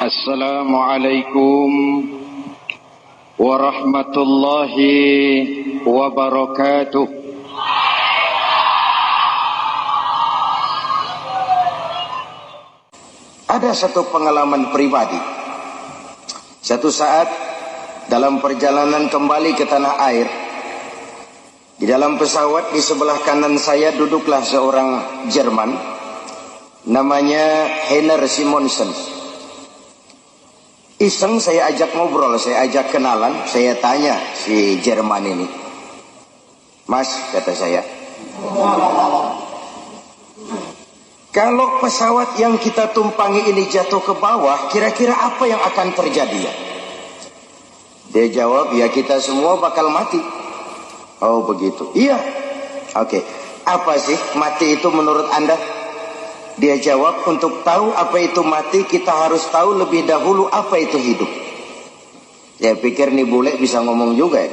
Assalamualaikum warahmatullahi wabarakatuh. Ada satu pengalaman pribadi. Satu saat dalam perjalanan kembali ke tanah air, di dalam pesawat di sebelah kanan saya duduklah seorang Jerman, namanya Heiner Simonsen. Iseng saya ajak ngobrol, saya ajak kenalan, saya tanya si Jerman ini, "Mas," kata saya, "kalau pesawat yang kita tumpangi ini jatuh ke bawah, kira-kira apa yang akan terjadi ya?" Dia jawab, "Ya kita semua bakal mati." "Oh begitu." "Iya." "Oke, apa sih mati itu menurut Anda?" Dia jawab, "Untuk tahu apa itu mati, kita harus tahu lebih dahulu apa itu hidup." Saya pikir nih bule bisa ngomong juga ya.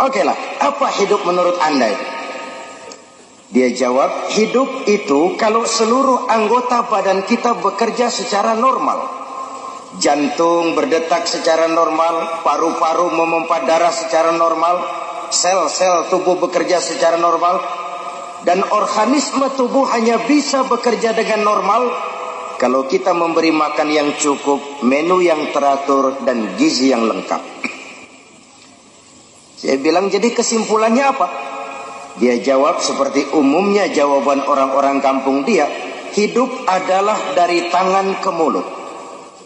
Oke lah, apa hidup menurut Anda itu? Dia jawab, hidup itu kalau seluruh anggota badan kita bekerja secara normal. Jantung berdetak secara normal, paru-paru memompa darah secara normal, sel-sel tubuh bekerja secara normal, dan organisme tubuh hanya bisa bekerja dengan normal kalau kita memberi makan yang cukup, menu yang teratur, dan gizi yang lengkap. Saya bilang, jadi kesimpulannya apa? Dia jawab seperti umumnya jawaban orang-orang kampung dia, hidup adalah dari tangan ke mulut.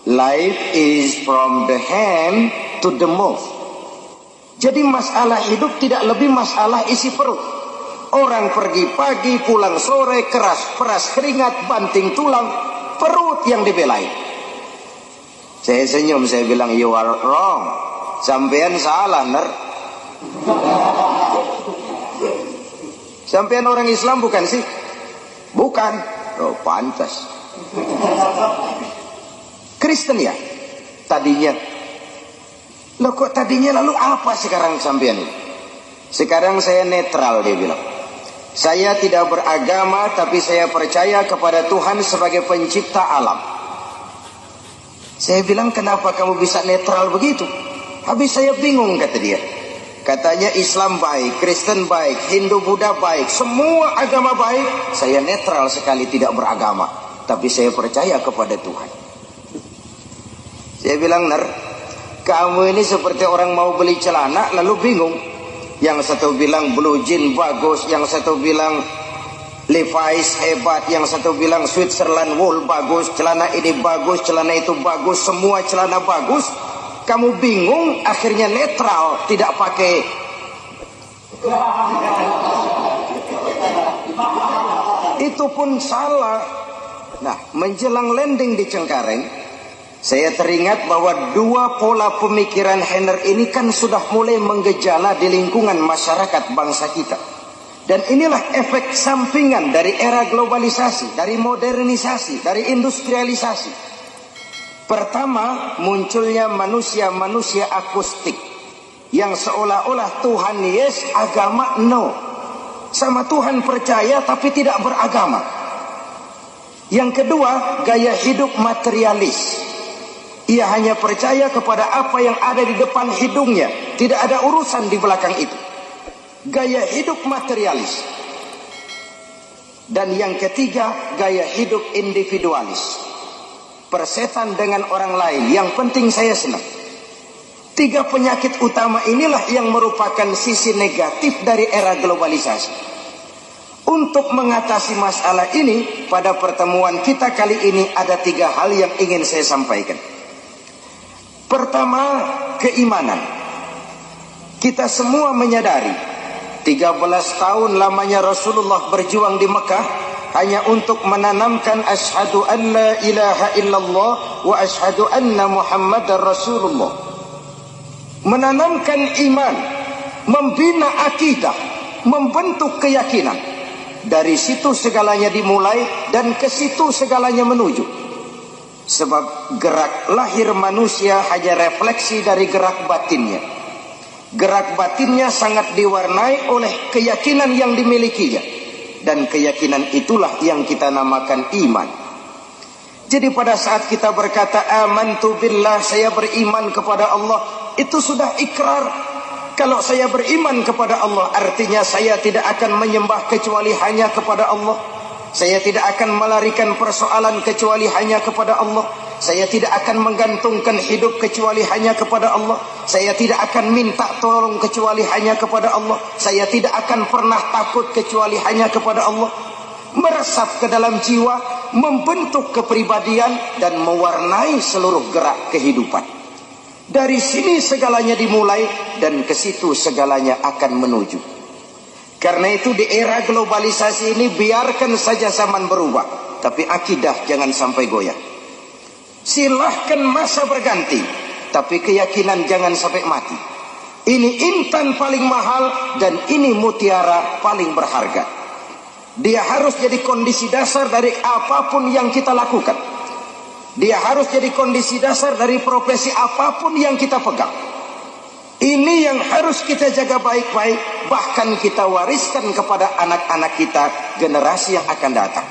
Life is from the hand to the mouth. Jadi masalah hidup tidak lebih masalah isi perut. Orang pergi pagi, pulang sore, keras peras keringat, banting tulang, perut yang dibelai. Saya senyum, saya bilang, "You are wrong. Sampean salah, ner." "Sampean orang Islam bukan sih?" "Bukan." "Oh, pantas." "Kristen ya?" "Tadinya." "Loh kok tadinya, lalu apa sekarang sampean ini?" "Sekarang saya netral," dia bilang. "Saya tidak beragama, tapi saya percaya kepada Tuhan sebagai pencipta alam." Saya bilang, "Kenapa kamu bisa netral begitu?" Habis saya bingung, kata dia. Katanya Islam baik, Kristen baik, Hindu Buddha baik, semua agama baik. Saya netral sekali, tidak beragama, tapi saya percaya kepada Tuhan. Saya bilang, "Ner, kamu ini seperti orang mau beli celana lalu bingung. Yang satu bilang blue jean bagus, yang satu bilang Levi's hebat, yang satu bilang Switzerland wool bagus, celana ini bagus, celana itu bagus, semua celana bagus. Kamu bingung, akhirnya netral, tidak pakai." Itu pun salah. Nah, menjelang landing di Cengkareng, saya teringat bahwa dua pola pemikiran Heiner ini kan sudah mulai menggejala di lingkungan masyarakat bangsa kita. Dan inilah efek sampingan dari era globalisasi, dari modernisasi, dari industrialisasi. Pertama, munculnya manusia-manusia akustik yang seolah-olah Tuhan yes, agama no. Sama Tuhan percaya tapi tidak beragama. Yang kedua, gaya hidup materialis. Ia hanya percaya kepada apa yang ada di depan hidungnya, tidak ada urusan di belakang itu. Gaya hidup materialis. Dan yang ketiga, gaya hidup individualis. Persetan dengan orang lain, yang penting saya senang. Tiga penyakit utama inilah yang merupakan sisi negatif dari era globalisasi. Untuk mengatasi masalah ini, pada pertemuan kita kali ini ada tiga hal yang ingin saya sampaikan. Pertama, keimanan. Kita semua menyadari 13 tahun lamanya Rasulullah berjuang di Mekah hanya untuk menanamkan asyhadu an la ilaha illallah wa asyhadu anna Muhammadar Rasulullah. Menanamkan iman, membina akidah, membentuk keyakinan. Dari situ segalanya dimulai dan ke situ segalanya menuju. Sebab gerak lahir manusia hanya refleksi dari gerak batinnya. Gerak batinnya sangat diwarnai oleh keyakinan yang dimilikinya. Dan keyakinan itulah yang kita namakan iman. Jadi pada saat kita berkata amantu billah, saya beriman kepada Allah, itu sudah ikrar. Kalau saya beriman kepada Allah, artinya saya tidak akan menyembah kecuali hanya kepada Allah. Saya tidak akan melarikan persoalan kecuali hanya kepada Allah. Saya tidak akan menggantungkan hidup kecuali hanya kepada Allah. Saya tidak akan minta tolong kecuali hanya kepada Allah. Saya tidak akan pernah takut kecuali hanya kepada Allah. Meresap ke dalam jiwa, membentuk kepribadian dan mewarnai seluruh gerak kehidupan. Dari sini segalanya dimulai dan ke situ segalanya akan menuju. Karena itu di era globalisasi ini biarkan saja zaman berubah, tapi akidah jangan sampai goyah. Silahkan masa berganti, tapi keyakinan jangan sampai mati. Ini intan paling mahal dan ini mutiara paling berharga. Dia harus jadi kondisi dasar dari apapun yang kita lakukan. Dia harus jadi kondisi dasar dari profesi apapun yang kita pegang. Ini yang harus kita jaga baik-baik, bahkan kita wariskan kepada anak-anak kita, generasi yang akan datang.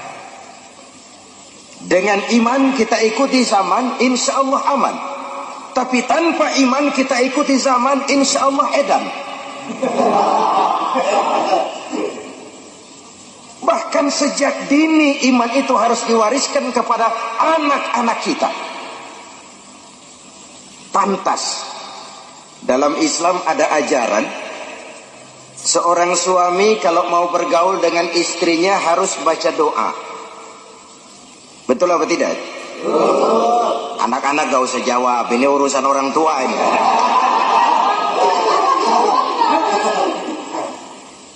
Dengan iman kita ikuti zaman, insya Allah aman. Tapi tanpa iman kita ikuti zaman, insya Allah edan. Bahkan sejak dini iman itu harus diwariskan kepada anak-anak kita. Pantas dalam Islam ada ajaran, seorang suami kalau mau bergaul dengan istrinya harus baca doa. Betul apa tidak? Anak-anak gak usah jawab, ini urusan orang tua ini.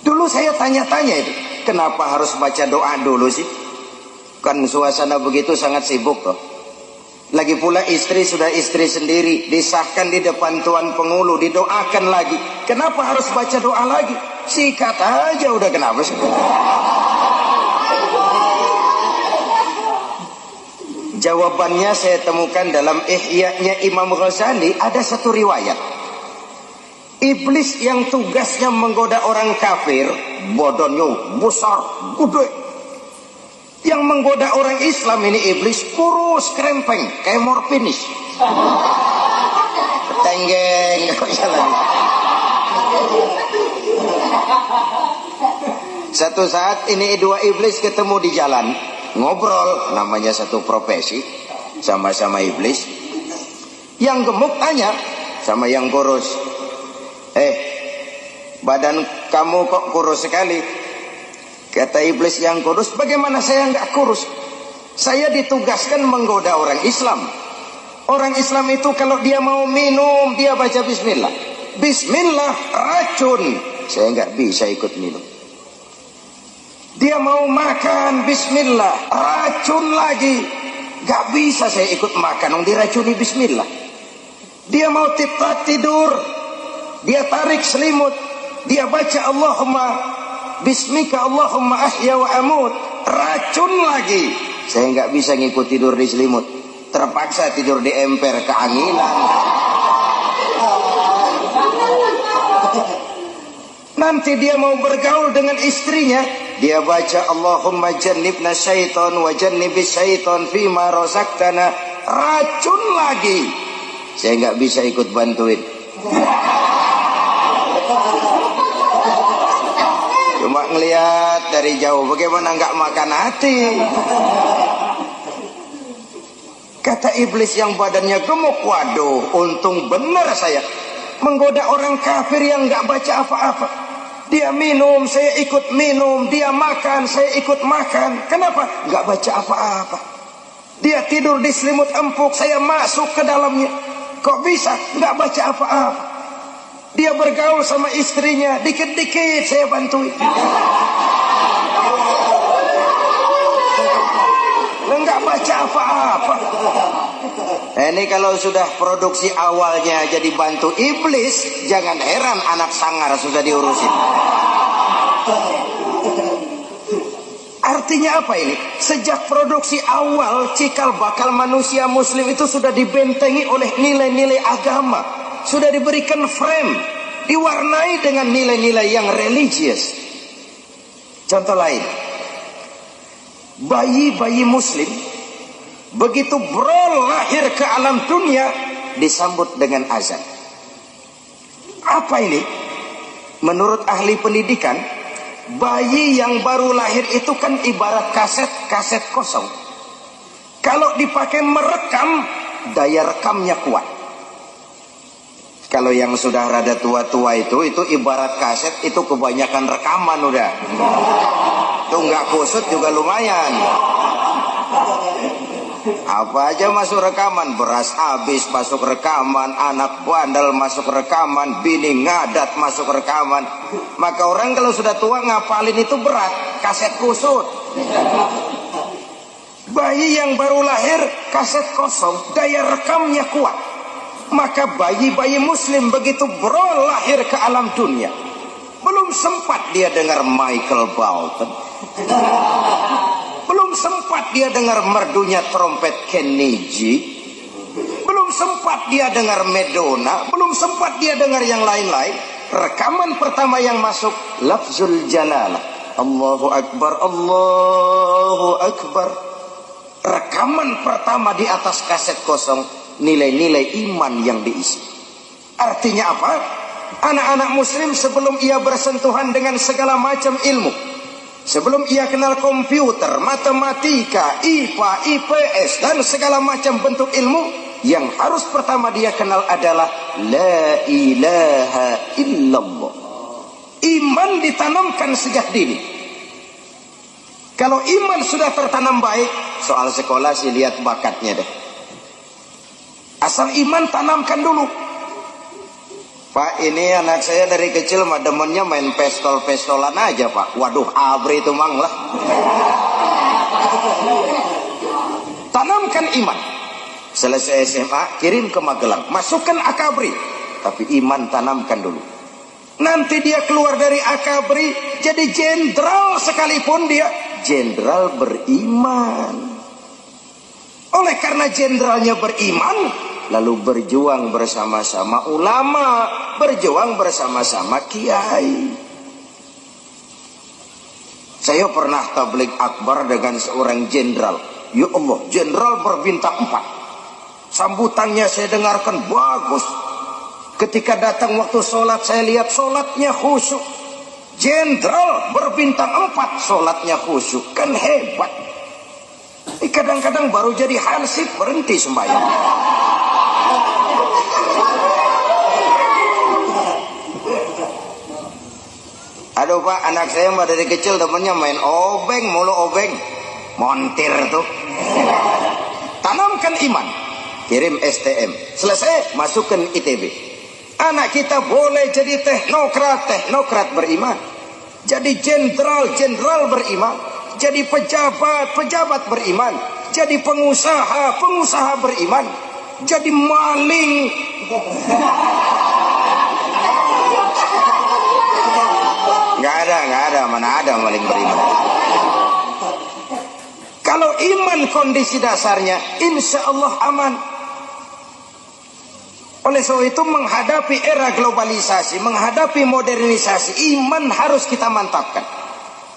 Dulu saya tanya-tanya itu, kenapa harus baca doa dulu sih? Kan suasana begitu sangat sibuk toh. Lagi pula istri sudah istri sendiri, disahkan di depan Tuan Pengulu, didoakan lagi. Kenapa harus baca doa lagi? Sikat aja udah, kenapa sih? Jawabannya saya temukan dalam Ihya-nya Imam Ghazali, ada satu riwayat. Iblis yang tugasnya menggoda orang kafir, badannya besar, gede. Yang menggoda orang Islam ini iblis kurus, krempeng, kayak morfinis. Tenggeng, Satu saat ini dua iblis ketemu di jalan, ngobrol, namanya satu profesi, sama-sama iblis. Yang gemuk tanya sama yang kurus, badan kamu kok kurus sekali? Kata iblis yang kurus, bagaimana saya nggak kurus? Saya ditugaskan menggoda orang Islam. Orang Islam itu kalau dia mau minum, dia baca bismillah. Bismillah racun, saya nggak bisa ikut minum. Dia mau makan, bismillah, racun lagi, nggak bisa saya ikut makan, diracuni bismillah. Dia mau tidur, dia tarik selimut, dia baca Allahumma bismika Allahumma ahya wa amut, racun lagi. Saya nggak bisa ngikut tidur di selimut, terpaksa tidur di emper, keanginan. Nanti dia mau bergaul dengan istrinya, dia baca Allahumma jannibna syaitan wa jannibis syaitan fima razaqtana, racun lagi. Saya nggak bisa ikut bantuin. Cuma ngelihat dari jauh, bagaimana nggak makan hati. Kata iblis yang badannya gemuk, waduh, untung benar saya menggoda orang kafir yang nggak baca apa-apa. Dia minum, saya ikut minum. Dia makan, saya ikut makan. Kenapa? Nggak baca apa-apa. Dia tidur di selimut empuk, saya masuk ke dalamnya. Kok bisa? Nggak baca apa-apa. Dia bergaul sama istrinya, dikit-dikit saya bantuin. Nggak baca apa-apa. Ini kalau sudah produksi awalnya jadi bantu iblis, jangan heran anak sangar sudah diurusin. Artinya apa ini? Sejak produksi awal, cikal bakal manusia muslim itu sudah dibentengi oleh nilai-nilai agama. Sudah diberikan frame, diwarnai dengan nilai-nilai yang religius. Contoh lain, bayi-bayi muslim Begitu bro lahir ke alam dunia, disambut dengan azan. Apa ini? Menurut ahli pendidikan, bayi yang baru lahir itu kan ibarat kaset kosong. Kalau dipakai merekam, daya rekamnya kuat. Kalau yang sudah rada tua-tua itu ibarat kaset, itu kebanyakan rekaman udah. Itu nggak kusut juga lumayan. Apa aja masuk rekaman, beras habis masuk rekaman, anak bandel masuk rekaman, bini ngadat masuk rekaman. Maka orang kalau sudah tua ngapalin itu berat, kaset kusut. Bayi yang baru lahir kaset kosong, daya rekamnya kuat. Maka bayi-bayi muslim begitu bro lahir ke alam dunia, belum sempat dia dengar Michael Bolton, belum sempat dia dengar merdunya trompet Kennedy, belum sempat dia dengar Madonna, belum sempat dia dengar yang lain-lain. Rekaman pertama yang masuk lafzul jalalah, Allahu Akbar, Allahu Akbar. Rekaman pertama di atas kaset kosong, nilai-nilai iman yang diisi. Artinya apa? Anak-anak muslim sebelum ia bersentuhan dengan segala macam ilmu, sebelum ia kenal komputer, matematika, IPA, IPS, dan segala macam bentuk ilmu, yang harus pertama dia kenal adalah La ilaha illallah. Iman ditanamkan sejak dini. Kalau iman sudah tertanam baik, soal sekolah sih lihat bakatnya deh. Asal iman tanamkan dulu. Pak, ini anak saya dari kecil mah demennya main pistol-pistolan aja Pak. Waduh, abri itu mang lah. Tanamkan iman. Selesai SMA, kirim ke Magelang, masukkan akabri. Tapi iman tanamkan dulu. Nanti dia keluar dari akabri, jadi jenderal sekalipun dia jenderal beriman. Oleh karena jenderalnya beriman, lalu berjuang bersama-sama ulama, berjuang bersama-sama kiai. Saya pernah tabligh akbar dengan seorang jenderal. Ya Allah, jenderal berbintang 4. Sambutannya saya dengarkan bagus. Ketika datang waktu sholat, saya lihat sholatnya khusyuk. Jenderal berbintang 4, sholatnya khusyuk. Kan hebat. Kadang-kadang baru jadi hansip berhenti sembahyang. Aduh Pak, anak saya mah dari kecil temennya main obeng, mulu obeng. Montir tuh. Tanamkan iman. Kirim STM. Selesai, masukkan ITB. Anak kita boleh jadi teknokrat beriman. Jadi jenderal beriman. Jadi pejabat beriman. Jadi pengusaha beriman. Jadi maling. Nggak ada, mana ada maling beriman. Kalau iman kondisi dasarnya, insya Allah aman. Oleh sebab itu menghadapi era globalisasi, menghadapi modernisasi, iman harus kita mantapkan.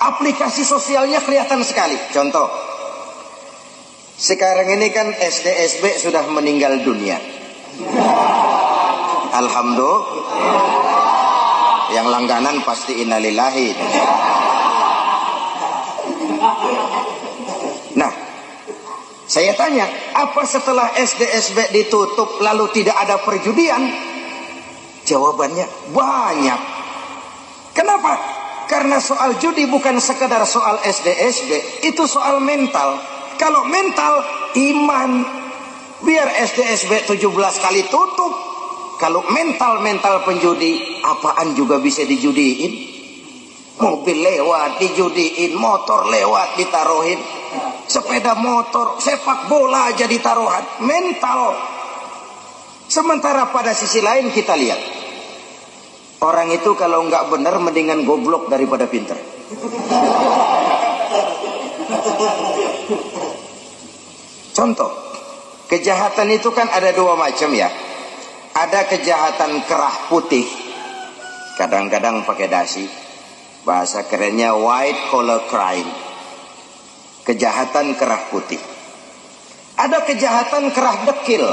Aplikasi sosialnya kelihatan sekali. Contoh, sekarang ini kan SD-SB sudah meninggal dunia. Alhamdulillah. Yang langganan pasti innalillahi. Nah, saya tanya, apa setelah SD-SB ditutup lalu tidak ada perjudian? Jawabannya banyak. Kenapa? Karena soal judi bukan sekedar soal SD-SB, itu soal mental. Kalau mental, iman. Biar SD-SB 17 kali tutup. Kalau mental penjudi, apaan juga bisa dijudiin. Mobil lewat dijudiin, motor lewat ditaruhin, sepeda motor, sepak bola aja ditaruhan. Mental. Sementara pada sisi lain kita lihat, orang itu kalau nggak benar mendingan goblok daripada pintar. Contoh, kejahatan itu kan ada 2 macam ya. Ada kejahatan kerah putih, kadang-kadang pakai dasi, bahasa kerennya white collar crime, kejahatan kerah putih. Ada kejahatan kerah dekil,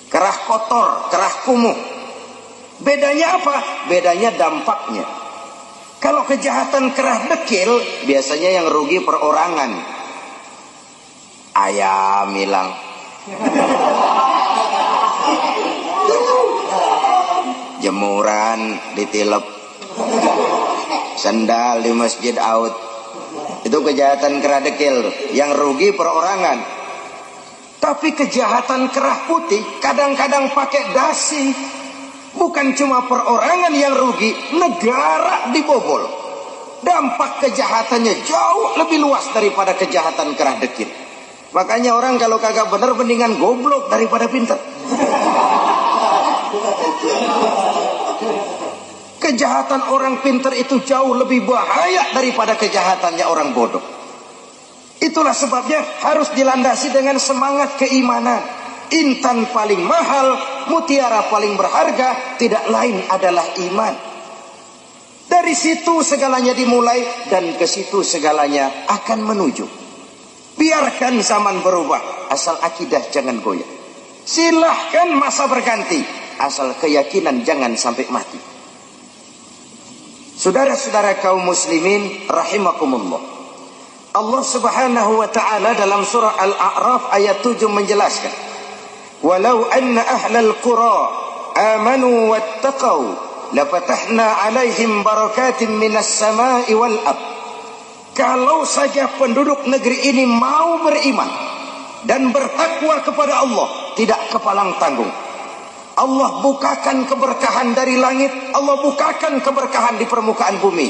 kerah kotor, kerah kumuh. Bedanya apa? Bedanya dampaknya. Kalau kejahatan kerah dekil, biasanya yang rugi perorangan. Ayam hilang, jemuran ditilep, sandal di masjid out. Itu kejahatan kerah dekil, yang rugi perorangan. Tapi kejahatan kerah putih kadang-kadang pakai dasi. Bukan cuma perorangan yang rugi, negara dibobol. Dampak kejahatannya jauh lebih luas daripada kejahatan kerah dekil. Makanya orang kalau kagak bener mendingan goblok daripada pintar. Kejahatan orang pintar itu jauh lebih bahaya daripada kejahatannya orang bodoh. Itulah sebabnya harus dilandasi dengan semangat keimanan. Intan paling mahal, mutiara paling berharga, tidak lain adalah iman. Dari situ segalanya dimulai dan ke situ segalanya akan menuju. Biarkan zaman berubah, asal akidah jangan goyah. Silahkan masa berganti, asal keyakinan jangan sampai mati. Saudara-saudara kaum muslimin rahimakumullah, Allah subhanahu wa ta'ala dalam surah Al-A'raf ayat 7 menjelaskan, walau anna ahlal qura amanu wattaqau lafatahna alaihim barakatim minas sama'i wal ard. Kalau saja penduduk negeri ini mau beriman dan bertakwa kepada Allah, tidak kepalang tanggung, Allah bukakan keberkahan dari langit, Allah bukakan keberkahan di permukaan bumi.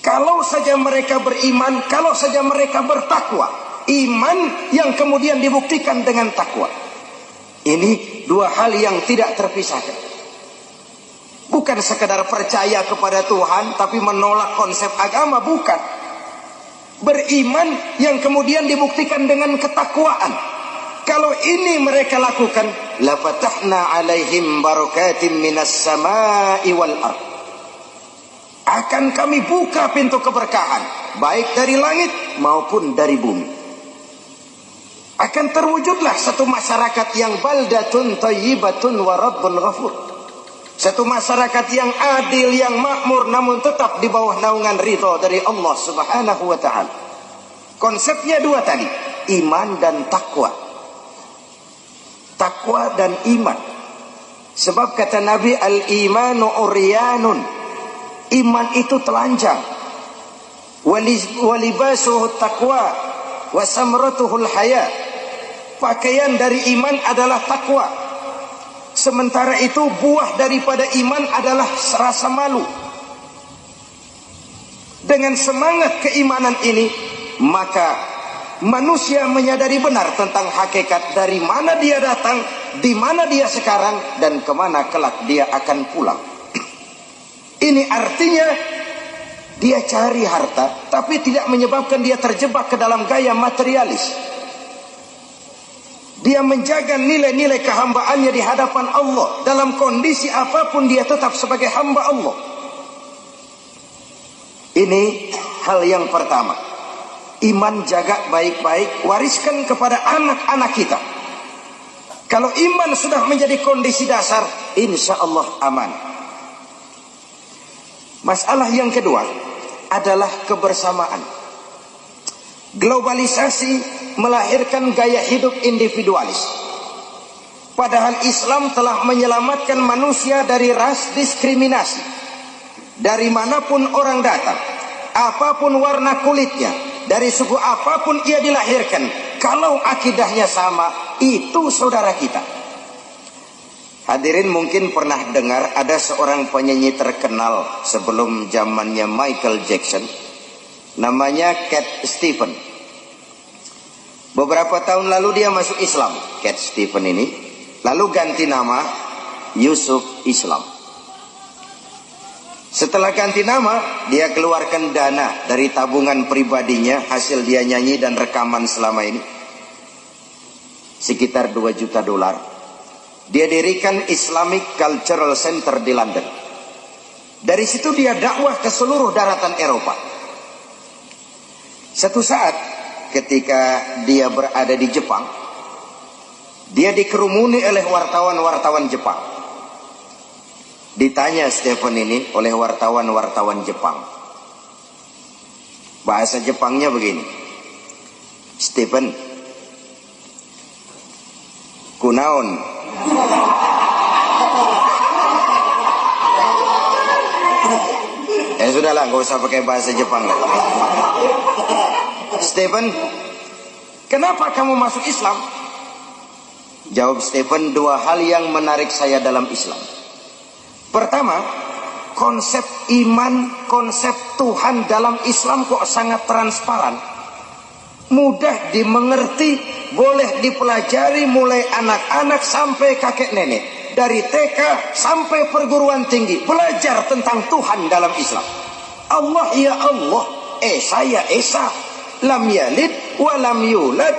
Kalau saja mereka beriman, kalau saja mereka bertakwa, iman yang kemudian dibuktikan dengan takwa. Ini dua hal yang tidak terpisahkan. Bukan sekedar percaya kepada Tuhan tapi menolak konsep agama, bukan. Beriman yang kemudian dibuktikan dengan ketakwaan. Kalau ini mereka lakukan, la fatahna alaihim barakatim minas sama'i wal ard. Akan kami buka pintu keberkahan, baik dari langit maupun dari bumi. Akan terwujudlah satu masyarakat yang baldatun thayyibatun wa rabbun ghafur. Satu masyarakat yang adil, yang makmur, namun tetap di bawah naungan ridha dari Allah subhanahu wa ta'ala. Konsepnya dua tadi, iman dan takwa. Takwa dan iman. Sebab kata Nabi, al-imanu uryanun, iman itu telanjang. Walibasuhu taqwa wa samratuhul haya. Pakaian dari iman adalah takwa. Sementara itu buah daripada iman adalah rasa malu. Dengan semangat keimanan ini, maka manusia menyadari benar tentang hakikat dari mana dia datang, di mana dia sekarang, dan kemana kelak dia akan pulang. Ini artinya dia cari harta, tapi tidak menyebabkan dia terjebak ke dalam gaya materialis. Dia menjaga nilai-nilai kehambaannya di hadapan Allah. Dalam kondisi apapun dia tetap sebagai hamba Allah. Ini hal yang pertama. Iman jaga baik-baik, wariskan kepada anak-anak kita. Kalau iman sudah menjadi kondisi dasar, insya Allah aman. Masalah yang kedua adalah kebersamaan. Globalisasi melahirkan gaya hidup individualis. Padahal Islam telah menyelamatkan manusia dari ras diskriminasi. Dari manapun orang datang, apapun warna kulitnya, dari suku apapun ia dilahirkan, kalau akidahnya sama, itu saudara kita. Hadirin mungkin pernah dengar ada seorang penyanyi terkenal sebelum zamannya Michael Jackson, namanya Cat Stevens. Beberapa tahun lalu dia masuk Islam, Cat Stevens ini, lalu ganti nama Yusuf Islam. Setelah ganti nama, dia keluarkan dana dari tabungan pribadinya, hasil dia nyanyi dan rekaman selama ini, sekitar 2 juta dolar. Dia dirikan Islamic Cultural Center di London. Dari situ dia dakwah ke seluruh daratan Eropa. Satu saat ketika dia berada di Jepang, dia dikerumuni oleh wartawan-wartawan Jepang. Ditanya Stephen ini oleh wartawan-wartawan Jepang. Bahasa Jepangnya begini. Stephen, kunaon? Sudahlah, gak usah pakai bahasa Jepang lah. Stephen, kenapa kamu masuk Islam? Jawab Stephen, dua hal yang menarik saya dalam Islam. Pertama, konsep iman, konsep Tuhan dalam Islam kok sangat transparan, mudah dimengerti, boleh dipelajari mulai anak-anak sampai kakek nenek. Dari TK sampai perguruan tinggi, belajar tentang Tuhan dalam Islam. Allah ya Allah, Esa ya Esa, lam yalid wa lam yulad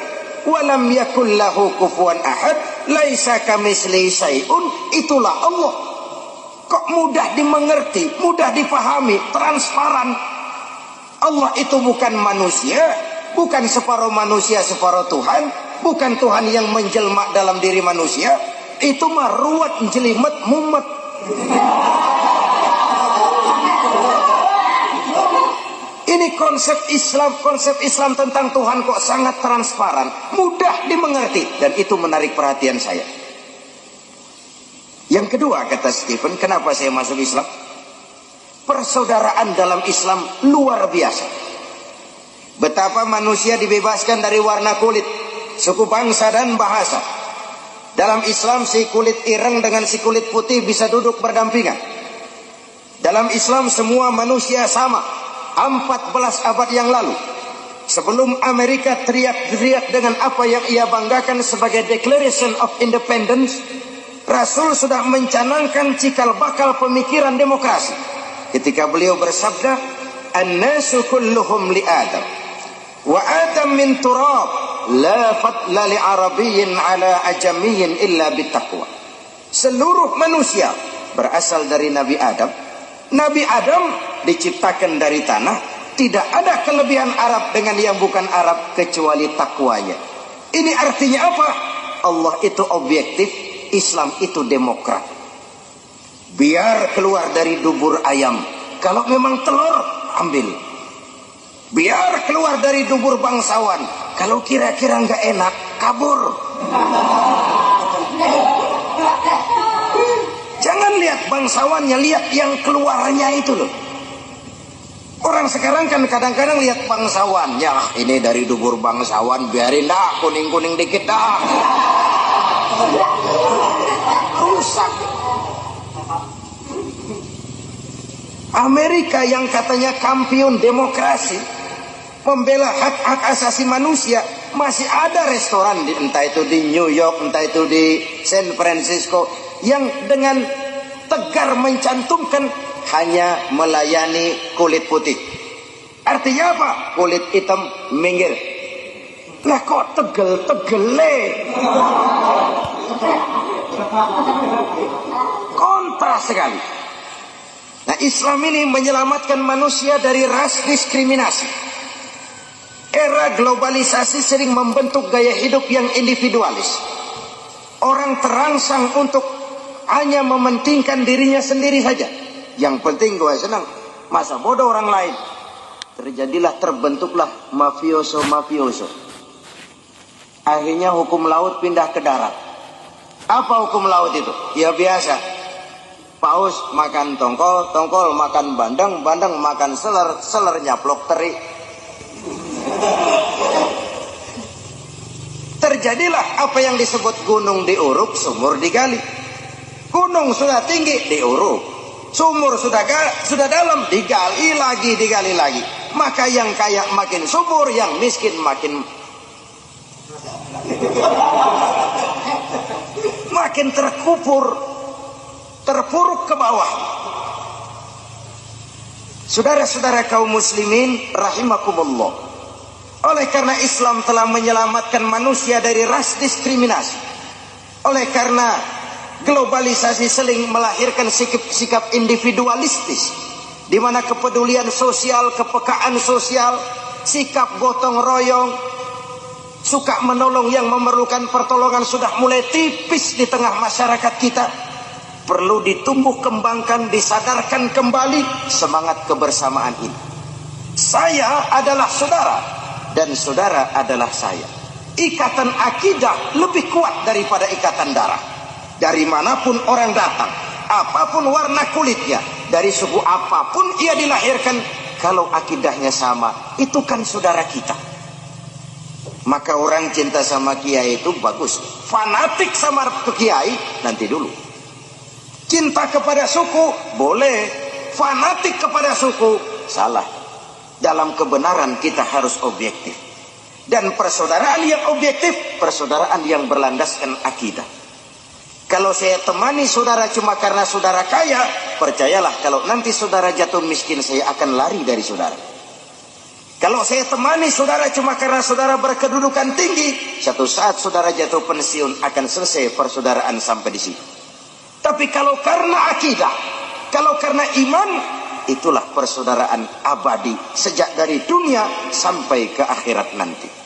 wa lam yakul lahu kufuwan ahad, laisa kamitslihi syai'un. Itulah Allah. Kok mudah dimengerti, mudah dipahami, transparan. Allah itu bukan manusia, bukan separuh manusia separuh Tuhan, bukan Tuhan yang menjelma dalam diri manusia. Itu mah ruwet, jelimet, mumet. Ini konsep Islam tentang Tuhan kok sangat transparan, mudah dimengerti, dan itu menarik perhatian saya. Yang kedua, kata Stephen, kenapa saya masuk Islam? Persaudaraan dalam Islam luar biasa. Betapa manusia dibebaskan dari warna kulit, suku, bangsa, dan bahasa. Dalam Islam si kulit ireng dengan si kulit putih bisa duduk berdampingan. Dalam Islam semua manusia sama. 14 abad yang lalu, sebelum Amerika teriak-teriak dengan apa yang ia banggakan sebagai Declaration of Independence, Rasul sudah mencanangkan cikal bakal pemikiran demokrasi ketika beliau bersabda, "An-nasu kulluhum li Adam wa Adam min turab, la fadla li arabiyyin ala ajamiyyin illa bittaqwa." Seluruh manusia berasal dari Nabi Adam. Nabi Adam diciptakan dari tanah. Tidak ada kelebihan Arab dengan yang bukan Arab kecuali takwanya. Ini artinya apa? Allah itu objektif, Islam itu demokrat. Biar keluar dari dubur ayam, kalau memang telur, ambil. Biar keluar dari dubur bangsawan, kalau kira-kira nggak enak, kabur. Jangan lihat bangsawannya, lihat yang keluarnya itu loh. Orang sekarang kan kadang-kadang lihat bangsawannya, ini dari dubur bangsawan, biarin dah, kuning-kuning dikit dah. Rusak. Amerika yang katanya kampion demokrasi, membela hak-hak asasi manusia, masih ada restoran, entah itu di New York, entah itu di San Francisco, yang dengan tegar mencantumkan hanya melayani kulit putih. Artinya apa? Kulit hitam minggir. Lah kok tegel-tegele? Kontra sekali. Nah, Islam ini menyelamatkan manusia dari ras diskriminasi. Era globalisasi sering membentuk gaya hidup yang individualis. Orang terangsang untuk hanya mementingkan dirinya sendiri saja. Yang penting gue senang, masa bodoh orang lain. Terbentuklah mafioso. Akhirnya hukum laut pindah ke darat. Apa hukum laut itu? Ya biasa. Paus makan tongkol, tongkol makan bandeng, bandeng makan seler, seler nyaplok teri. Terjadilah apa yang disebut gunung diuruk, sumur digali. Gunung sudah tinggi, diuruk. Sumur sudah dalam, digali lagi. Maka yang kaya makin subur, yang miskin makin terpuruk ke bawah. Saudara-saudara kaum muslimin rahimakumullah, oleh karena Islam telah menyelamatkan manusia dari ras diskriminasi, oleh karena globalisasi sering melahirkan sikap individualistis, di mana kepedulian sosial, kepekaan sosial, sikap gotong royong, suka menolong yang memerlukan pertolongan sudah mulai tipis di tengah masyarakat kita. Perlu ditumbuh kembangkan, disadarkan kembali semangat kebersamaan ini. Saya adalah saudara dan saudara adalah saya. Ikatan akidah lebih kuat daripada ikatan darah. Dari manapun orang datang, apapun warna kulitnya, dari suku apapun ia dilahirkan, kalau akidahnya sama, itu kan saudara kita. Maka orang cinta sama kiai itu bagus. Fanatik sama kiai nanti dulu. Cinta kepada suku boleh, fanatik kepada suku salah. Dalam kebenaran kita harus objektif. Dan persaudaraan yang objektif, persaudaraan yang berlandaskan akidah. Kalau saya temani saudara cuma karena saudara kaya, percayalah kalau nanti saudara jatuh miskin, saya akan lari dari saudara. Kalau saya temani saudara cuma karena saudara berkedudukan tinggi, satu saat saudara jatuh pensiun, akan selesai persaudaraan sampai di situ. Tapi kalau karena akidah, kalau karena iman, itulah persaudaraan abadi sejak dari dunia sampai ke akhirat nanti.